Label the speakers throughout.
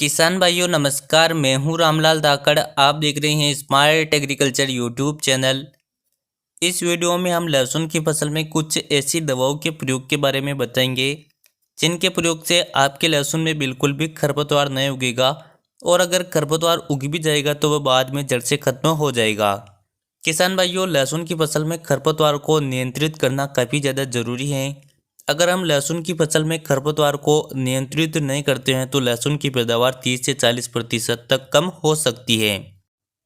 Speaker 1: किसान भाइयों नमस्कार। मैं हूं रामलाल धाकड़। आप देख रहे हैं स्मार्ट एग्रीकल्चर यूट्यूब चैनल। इस वीडियो में हम लहसुन की फसल में कुछ ऐसी दवाओं के प्रयोग के बारे में बताएंगे जिनके प्रयोग से आपके लहसुन में बिल्कुल भी खरपतवार नहीं उगेगा, और अगर खरपतवार उग भी जाएगा तो वह बाद में जड़ से खत्म हो जाएगा। किसान भाइयों, लहसुन की फसल में खरपतवार को नियंत्रित करना काफ़ी ज़्यादा ज़रूरी है। अगर हम लहसुन की फसल में खरपतवार को नियंत्रित नहीं करते हैं तो लहसुन की पैदावार 30 से 40% तक कम हो सकती है।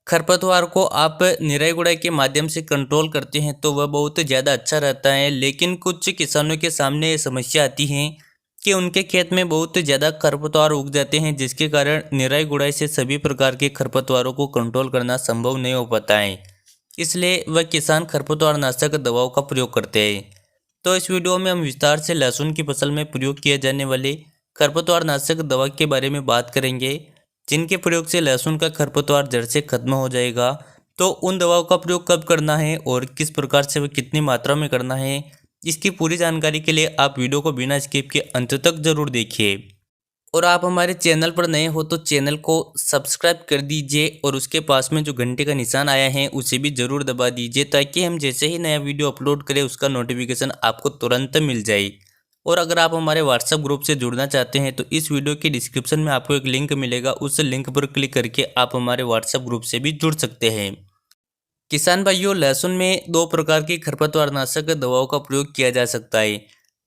Speaker 1: खरपतवार को आप निराई गुड़ाई के माध्यम से कंट्रोल करते हैं तो वह बहुत ज़्यादा अच्छा रहता है, लेकिन कुछ किसानों के सामने ये समस्या आती है कि उनके खेत में बहुत ज़्यादा खरपतवार उग जाते हैं, जिसके कारण निराई गुड़ाई से सभी प्रकार के खरपतवारों को कंट्रोल करना संभव नहीं हो पाता है। इसलिए वह किसान खरपतवार नाशक दवाओं का प्रयोग करते हैं। तो इस वीडियो में हम विस्तार से लहसुन की फसल में प्रयोग किए जाने वाले खरपतवार नाशक दवा के बारे में बात करेंगे, जिनके प्रयोग से लहसुन का खरपतवार जड़ से खत्म हो जाएगा। तो उन दवाओं का प्रयोग कब करना है और किस प्रकार से वह कितनी मात्रा में करना है, इसकी पूरी जानकारी के लिए आप वीडियो को बिना स्किप के अंत तक जरूर देखिए। और आप हमारे चैनल पर नए हो तो चैनल को सब्सक्राइब कर दीजिए और उसके पास में जो घंटे का निशान आया है उसे भी ज़रूर दबा दीजिए, ताकि हम जैसे ही नया वीडियो अपलोड करें उसका नोटिफिकेशन आपको तुरंत मिल जाए। और अगर आप हमारे व्हाट्सएप ग्रुप से जुड़ना चाहते हैं तो इस वीडियो के डिस्क्रिप्शन में आपको एक लिंक मिलेगा, उस लिंक पर क्लिक करके आप हमारे व्हाट्सएप ग्रुप से भी जुड़ सकते हैं। किसान भाइयों, लहसुन में दो प्रकार की खरपतवार नाशक दवाओं का प्रयोग किया जा सकता है।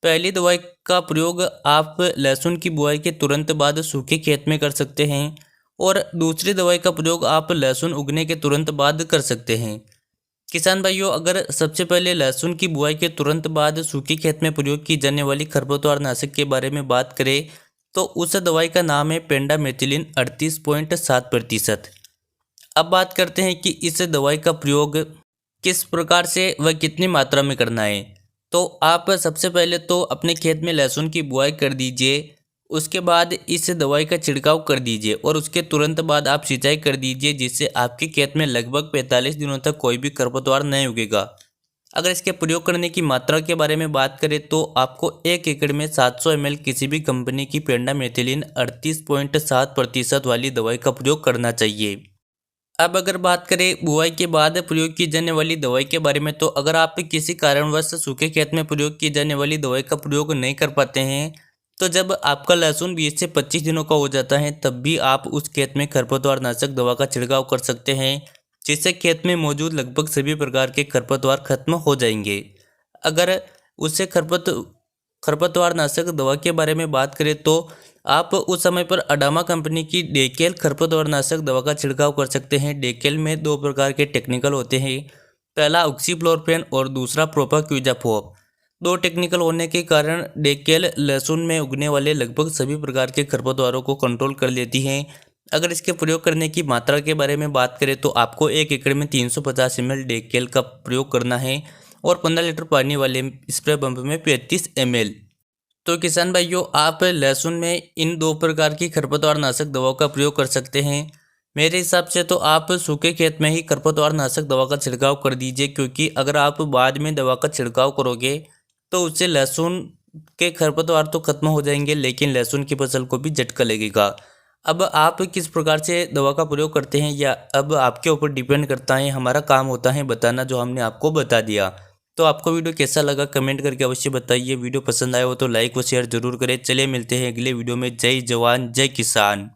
Speaker 1: पहली दवाई का प्रयोग आप लहसुन की बुआई के तुरंत बाद सूखे खेत में कर सकते हैं, और दूसरी दवाई का प्रयोग आप लहसुन उगने के तुरंत बाद कर सकते हैं। किसान भाइयों, अगर सबसे पहले लहसुन की बुआई के तुरंत बाद सूखे खेत में प्रयोग की जाने वाली खरपतवार नाशक के बारे में बात करें तो उस दवाई का नाम है पेंडामेथिलिन 38.7%। अब बात करते हैं कि इस दवाई का प्रयोग किस प्रकार से व कितनी मात्रा में करना है। तो आप सबसे पहले तो अपने खेत में लहसुन की बुआई कर दीजिए, उसके बाद इस दवाई का छिड़काव कर दीजिए और उसके तुरंत बाद आप सिंचाई कर दीजिए, जिससे आपके खेत में लगभग 45 दिनों तक कोई भी खरपतवार नहीं उगेगा। अगर इसके प्रयोग करने की मात्रा के बारे में बात करें तो आपको 1 एकड़ में 700 ml किसी भी कंपनी की पेंडामेथिलिन 38.7% वाली दवाई का प्रयोग करना चाहिए। अब अगर बात करें बुआई के बाद प्रयोग की जाने वाली दवाई के बारे में, तो अगर आप किसी कारणवश सूखे खेत में प्रयोग की जाने वाली दवाई का प्रयोग नहीं कर पाते हैं, तो जब आपका लहसुन 20 से 25 दिनों का हो जाता है तब भी आप उस खेत में खरपतवार नाशक दवा का छिड़काव कर सकते हैं, जिससे खेत में मौजूद लगभग सभी प्रकार के खरपतवार खत्म हो जाएंगे। अगर उससे खरपतवार नाशक दवा के बारे में बात करें तो आप उस समय पर अडामा कंपनी की डेकेल खरपतवार नाशक दवा का छिड़काव कर सकते हैं। डेकेल में दो प्रकार के टेक्निकल होते हैं, पहला ऑक्सीफ्लोरोपेन और दूसरा प्रोपाक्विजाफोप। दो टेक्निकल होने के कारण डेकेल लहसुन में उगने वाले लगभग सभी प्रकार के खरपतवारों को कंट्रोल कर लेती है। अगर इसके प्रयोग करने की मात्रा के बारे में बात करें तो आपको 1 एकड़ में 350 ml डेकेल का प्रयोग करना है और 15 लीटर पानी वाले स्प्रे पंप में 35 ml। तो किसान भाइयों, आप लहसुन में इन दो प्रकार की खरपतवार नाशक दवाओं का प्रयोग कर सकते हैं। मेरे हिसाब से तो आप सूखे खेत में ही खरपतवार नाशक दवा का छिड़काव कर दीजिए, क्योंकि अगर आप बाद में दवा का छिड़काव करोगे तो उससे लहसुन के खरपतवार तो खत्म हो जाएंगे, लेकिन लहसुन की फसल को भी झटका लगेगा। अब आप किस प्रकार से दवा का प्रयोग करते हैं या अब आपके ऊपर डिपेंड करता है, हमारा काम होता है बताना जो हमने आपको बता दिया। तो आपको वीडियो कैसा लगा कमेंट करके अवश्य बताइए। वीडियो पसंद आया हो तो लाइक व शेयर जरूर करें। चलिए मिलते हैं अगले वीडियो में। जय जवान जय किसान।